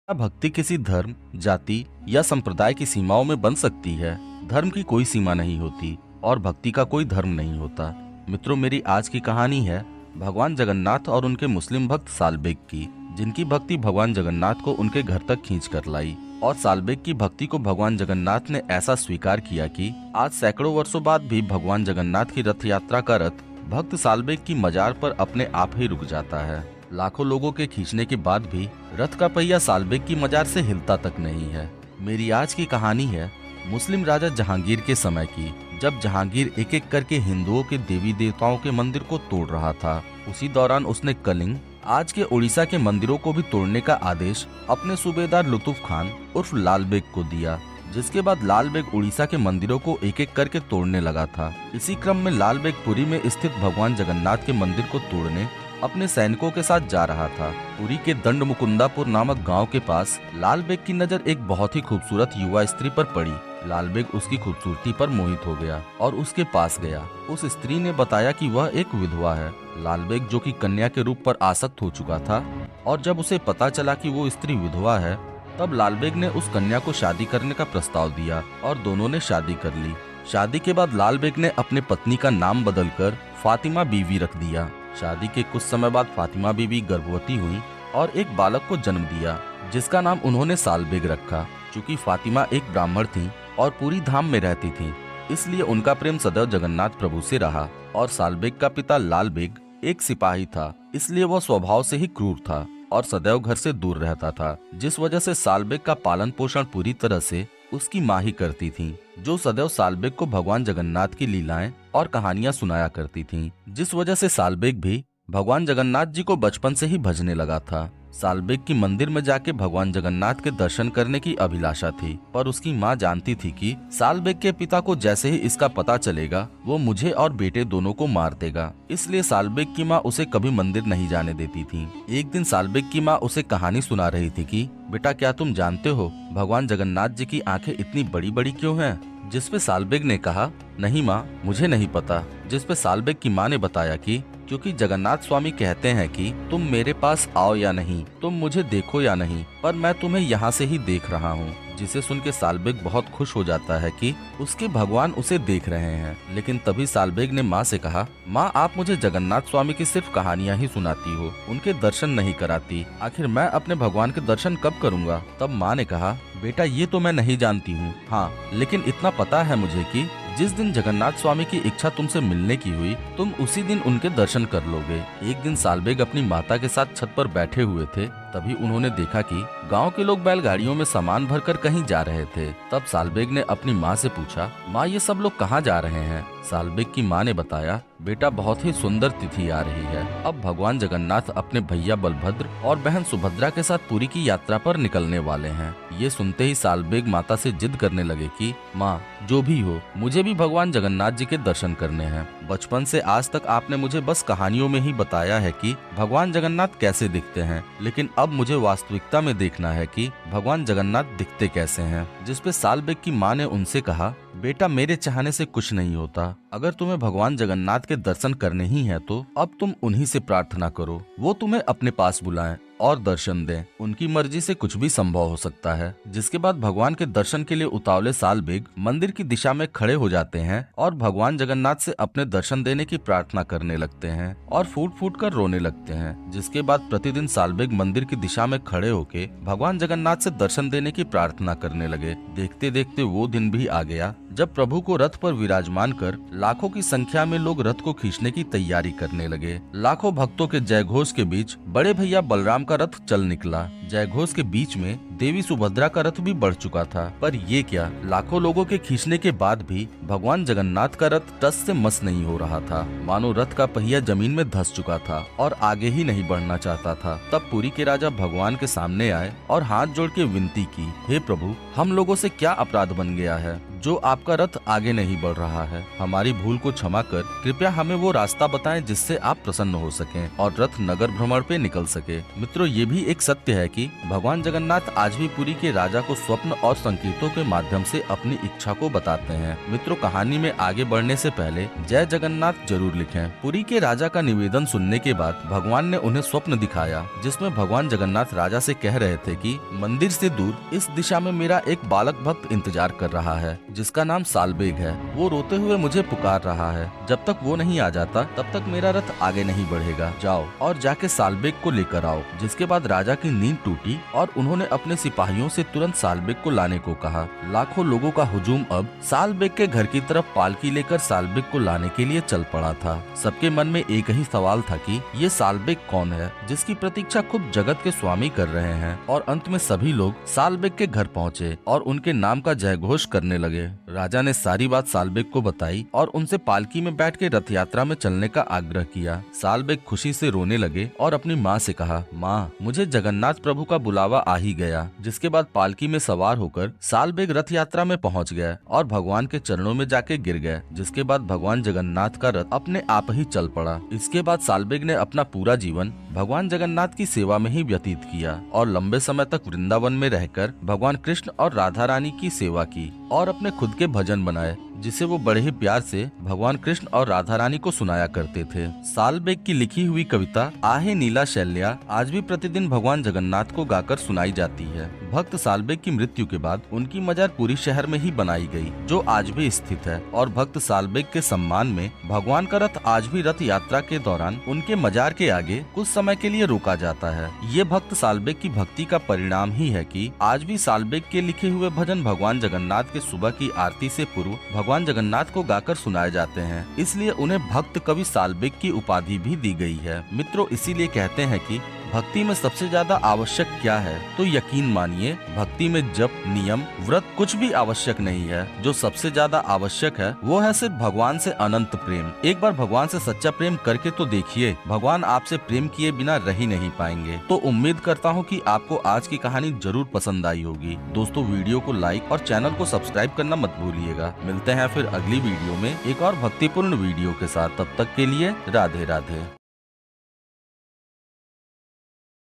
क्या भक्ति किसी धर्म, जाति या संप्रदाय की सीमाओं में बन सकती है? धर्म की कोई सीमा नहीं होती और भक्ति का कोई धर्म नहीं होता। मित्रों, मेरी आज की कहानी है भगवान जगन्नाथ और उनके मुस्लिम भक्त सालबेग की, जिनकी भक्ति भगवान जगन्नाथ को उनके घर तक खींच कर लाई। और सालबेग की भक्ति को भगवान जगन्नाथ ने ऐसा स्वीकार किया कि आज सैकड़ों वर्षों बाद भी भगवान जगन्नाथ की रथ यात्रा का रथ भक्त सालबेग की मजार पर अपने आप ही रुक जाता है। लाखों लोगों के खींचने के बाद भी रथ का पहिया सालबेग की मजार से हिलता तक नहीं है। मेरी आज की कहानी है मुस्लिम राजा जहांगीर के समय की, जब जहांगीर एक एक करके हिंदुओं के देवी देवताओं के मंदिर को तोड़ रहा था। उसी दौरान उसने कलिंग, आज के उड़ीसा के मंदिरों को भी तोड़ने का आदेश अपने सूबेदार लुतुफ खान उर्फ लाल बेग को दिया, जिसके बाद लाल बेग उड़ीसा के मंदिरों को एक एक करके तोड़ने लगा था। इसी क्रम में लाल बेग पुरी में स्थित भगवान जगन्नाथ के मंदिर को तोड़ने अपने सैनिकों के साथ जा रहा था। पुरी के दंड मुकुंदापुर नामक गांव के पास लाल बेग की नजर एक बहुत ही खूबसूरत युवा स्त्री पर पड़ी। लाल बेग उसकी खूबसूरती पर मोहित हो गया और उसके पास गया। उस स्त्री ने बताया कि वह एक विधवा है। लाल बेग, जो कि कन्या के रूप पर आसक्त हो चुका था, और जब उसे पता चला कि वो स्त्री विधवा है, तब लाल बेग ने उस कन्या को शादी करने का प्रस्ताव दिया और दोनों ने शादी कर ली। शादी के बाद लाल बेग ने अपने पत्नी का नाम बदलकर फातिमा बीवी रख दिया। शादी के कुछ समय बाद फातिमा बीवी गर्भवती हुई और एक बालक को जन्म दिया, जिसका नाम उन्होंने सालबेग रखा। चूंकि फातिमा एक ब्राह्मण थी और पूरी धाम में रहती थी, इसलिए उनका प्रेम सदैव जगन्नाथ प्रभु से रहा। और सालबेग का पिता लाल बेग एक सिपाही था, इसलिए वह स्वभाव से ही क्रूर था और सदैव घर से दूर रहता था, जिस वजह से सालबेग का पालन पोषण पूरी तरह से उसकी माँ ही करती थी, जो सदैव सालबेग को भगवान जगन्नाथ की लीलाएं और कहानियां सुनाया करती थीं, जिस वजह से सालबेग भी भगवान जगन्नाथ जी को बचपन से ही भजने लगा था। सालबेग की मंदिर में जाके भगवान जगन्नाथ के दर्शन करने की अभिलाषा थी, पर उसकी माँ जानती थी कि सालबेग के पिता को जैसे ही इसका पता चलेगा, वो मुझे और बेटे दोनों को मार देगा। इसलिए सालबेग की माँ उसे कभी मंदिर नहीं जाने देती थी। एक दिन सालबेग की माँ उसे कहानी सुना रही थी कि बेटा, क्या तुम जानते हो भगवान जगन्नाथ जी की आंखें इतनी बड़ी बड़ी क्यों हैं? जिसपे सालबेग ने कहा, नहीं माँ, मुझे नहीं पता। जिसपे सालबेग की माँ ने बताया कि क्योंकि जगन्नाथ स्वामी कहते हैं कि तुम मेरे पास आओ या नहीं, तुम मुझे देखो या नहीं, पर मैं तुम्हें यहाँ से ही देख रहा हूँ। जिसे सुन के सालबेग बहुत खुश हो जाता है कि उसके भगवान उसे देख रहे हैं। लेकिन तभी सालबेग ने माँ से कहा, माँ, आप मुझे जगन्नाथ स्वामी की सिर्फ कहानियाँ ही सुनाती हो, उनके दर्शन नहीं कराती। आखिर मैं अपने भगवान के दर्शन कब करूँगा? तब माँ ने कहा, बेटा, ये तो मैं नहीं जानती हूँ, हाँ, लेकिन इतना पता है मुझे कि जिस दिन जगन्नाथ स्वामी की इच्छा तुमसे मिलने की हुई, तुम उसी दिन उनके दर्शन कर लोगे। एक दिन सालबेग अपनी माता के साथ छत पर बैठे हुए थे, तभी उन्होंने देखा कि गांव के लोग बैलगाड़ियों में सामान भरकर कहीं जा रहे थे। तब सालबेग ने अपनी माँ से पूछा, माँ, ये सब लोग कहाँ जा रहे हैं? सालबेग की माँ ने बताया, बेटा, बहुत ही सुंदर तिथि आ रही है। अब भगवान जगन्नाथ अपने भैया बलभद्र और बहन सुभद्रा के साथ पुरी की यात्रा पर निकलने वाले हैं। ये सुनते ही सालबेग माता से जिद करने लगे कि माँ, जो भी हो, मुझे भी भगवान जगन्नाथ जी के दर्शन करने हैं। बचपन से आज तक आपने मुझे बस कहानियों में ही बताया है कि भगवान जगन्नाथ कैसे दिखते हैं, लेकिन अब मुझे वास्तविकता में देखना है कि भगवान जगन्नाथ दिखते कैसे हैं। जिसपे सालबेग की माँ ने उनसे कहा, बेटा, मेरे चाहने से कुछ नहीं होता। अगर तुम्हें भगवान जगन्नाथ के दर्शन करने ही है तो अब तुम उन्हीं से प्रार्थना करो, वो तुम्हें अपने पास बुलाएं और दर्शन दें। उनकी मर्जी से कुछ भी संभव हो सकता है। जिसके बाद भगवान के दर्शन के लिए उतावले सालबेग मंदिर की दिशा में खड़े हो जाते हैं और भगवान जगन्नाथ से अपने दर्शन देने की प्रार्थना करने लगते हैं और फूट फूट कर रोने लगते हैं। जिसके बाद प्रतिदिन सालबेग मंदिर की दिशा में खड़े होके भगवान जगन्नाथ से दर्शन देने की प्रार्थना करने लगे। देखते देखते वो दिन भी आ गया जब प्रभु को रथ पर विराजमान कर लाखों की संख्या में लोग रथ को खींचने की तैयारी करने लगे। लाखों भक्तों के जयघोष के बीच बड़े भैया बलराम का रथ चल निकला। जयघोष के बीच में देवी सुभद्रा का रथ भी बढ़ चुका था। पर ये क्या, लाखों लोगों के खींचने के बाद भी भगवान जगन्नाथ का रथ टस से मस नहीं हो रहा था। मानो रथ का पहिया जमीन में धंस चुका था और आगे ही नहीं बढ़ना चाहता था। तब पुरी के राजा भगवान के सामने आए और हाथ जोड़ के विनती की, हे प्रभु, हम लोगों से क्या अपराध बन गया है जो आपका रथ आगे नहीं बढ़ रहा है। हमारी भूल को क्षमा कर कृपया हमें वो रास्ता बताएं जिससे आप प्रसन्न हो सकें और रथ नगर भ्रमण पे निकल सके। मित्रों, ये भी एक सत्य है कि भगवान जगन्नाथ आज भी पुरी के राजा को स्वप्न और संकेतों के माध्यम से अपनी इच्छा को बताते हैं। मित्रों, कहानी में आगे बढ़ने से पहले जय जगन्नाथ जरूर लिखें। पुरी के राजा का निवेदन सुनने के बाद भगवान ने उन्हें स्वप्न दिखाया, जिसमें भगवान जगन्नाथ राजा से कह रहे थे कि मंदिर से दूर इस दिशा में मेरा एक बालक भक्त इंतजार कर रहा है, जिसका नाम सालबेग है। वो रोते हुए मुझे पुकार रहा है। जब तक वो नहीं आ जाता तब तक मेरा रथ आगे नहीं बढ़ेगा। जाओ और जाके सालबेग को लेकर आओ। जिसके बाद राजा की नींद टूटी और उन्होंने अपने सिपाहियों से तुरंत सालबेग को लाने को कहा। लाखों लोगों का हुजूम अब सालबेग के घर की तरफ पालकी लेकर सालबेग को लाने के लिए चल पड़ा था। सबके मन में एक ही सवाल था कि ये सालबेग कौन है, जिसकी प्रतीक्षा खुद जगत के स्वामी कर रहे हैं। और अंत में सभी लोग सालबेग के घर पहुँचे और उनके नाम का जयघोष करने लगे। राजा ने सारी बात सालबेग को बताई और उनसे पालकी में बैठ के रथ यात्रा में चलने का आग्रह किया। सालबेग खुशी से रोने लगे और अपनी माँ से कहा, माँ, मुझे जगन्नाथ प्रभु का बुलावा आ ही गया। जिसके बाद पालकी में सवार होकर सालबेग रथ यात्रा में पहुँच गया और भगवान के चरणों में जाके गिर गए। जिसके बाद भगवान जगन्नाथ का रथ अपने आप ही चल पड़ा। इसके बाद सालबेग ने अपना पूरा जीवन भगवान जगन्नाथ की सेवा में ही व्यतीत किया और लंबे समय तक वृंदावन में रहकर भगवान कृष्ण और राधा रानी की सेवा की और अपने खुद के भजन बनाए, जिसे वो बड़े ही प्यार से भगवान कृष्ण और राधा रानी को सुनाया करते थे। सालबेग की लिखी हुई कविता आहे नीला शैल्या आज भी प्रतिदिन भगवान जगन्नाथ को गाकर सुनाई जाती है। भक्त सालबेग की मृत्यु के बाद उनकी मजार पुरी शहर में ही बनाई गई, जो आज भी स्थित है। और भक्त सालबेग के सम्मान में भगवान का रथ आज भी रथ यात्रा के दौरान उनके मजार के आगे कुछ समय के लिए रोका जाता है। ये भक्त सालबेग की भक्ति का परिणाम ही है कि आज भी सालबेग के लिखे हुए भजन भगवान जगन्नाथ के सुबह की आरती से पूर्व भगवान जगन्नाथ को गाकर सुनाए जाते हैं। इसलिए उन्हें भक्त कवि सालबेग की उपाधि भी दी गई है। मित्रों, इसीलिए कहते हैं कि भक्ति में सबसे ज्यादा आवश्यक क्या है, तो यकीन मानिए भक्ति में जप, नियम, व्रत कुछ भी आवश्यक नहीं है। जो सबसे ज्यादा आवश्यक है वो है सिर्फ भगवान से अनंत प्रेम। एक बार भगवान से सच्चा प्रेम करके तो देखिए, भगवान आपसे प्रेम किए बिना रह ही नहीं पाएंगे। तो उम्मीद करता हूँ कि आपको आज की कहानी जरूर पसंद आई होगी। दोस्तों, वीडियो को लाइक और चैनल को सब्सक्राइब करना मत भूलिएगा। मिलते हैं फिर अगली वीडियो में एक और भक्तिपूर्ण वीडियो के साथ। तब तक के लिए राधे राधे।